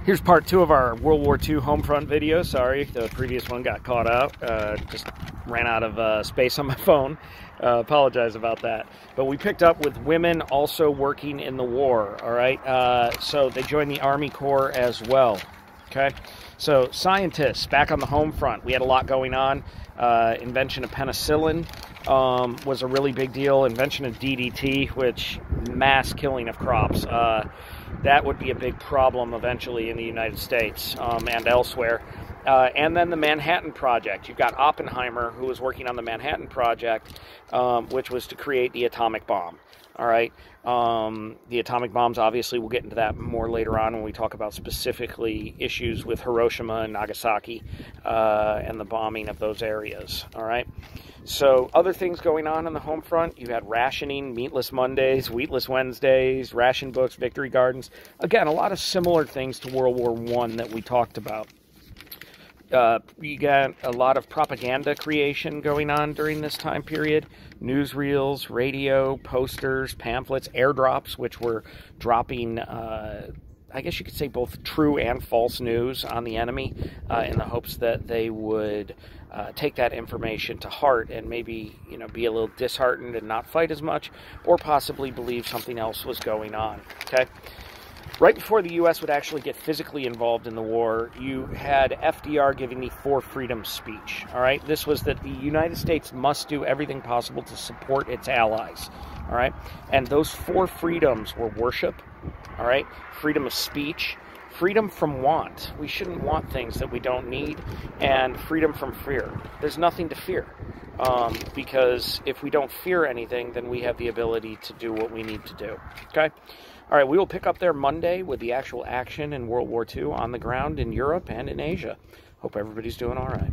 Here's part 2 of our World War II Homefront video. Sorry, the previous one got caught out. Just ran out of space on my phone. Apologize about that. But we picked up with women also working in the war, all right? So they joined the Army Corps as well, okay? So scientists, back on the home front, we had a lot going on. Invention of penicillin was a really big deal. Invention of DDT, which mass killing of crops. That would be a big problem eventually in the United States and elsewhere. And then the Manhattan Project. You've got Oppenheimer, who was working on the Manhattan Project, which was to create the atomic bomb. All right. The atomic bombs, obviously, we'll get into that more later on when we talk about specifically issues with Hiroshima and Nagasaki and the bombing of those areas. All right. So other things going on the home front, you had rationing, meatless Mondays, wheatless Wednesdays, ration books, victory gardens. Again, a lot of similar things to World War I that we talked about. You got a lot of propaganda creation going on during this time period. Newsreels, radio, posters, pamphlets, airdrops, which were dropping, I guess you could say, both true and false news on the enemy in the hopes that they would take that information to heart and maybe, be a little disheartened and not fight as much, or possibly believe something else was going on, okay? Right before the U.S. would actually get physically involved in the war, you had FDR giving the Four Freedoms speech, all right? This was that the United States must do everything possible to support its allies, all right? And those four freedoms were worship, all right? Freedom of speech, freedom from want. We shouldn't want things that we don't need, and freedom from fear. There's nothing to fear, because if we don't fear anything, then we have the ability to do what we need to do, okay? All right, we will pick up there Monday with the actual action in World War II on the ground in Europe and in Asia. Hope everybody's doing all right.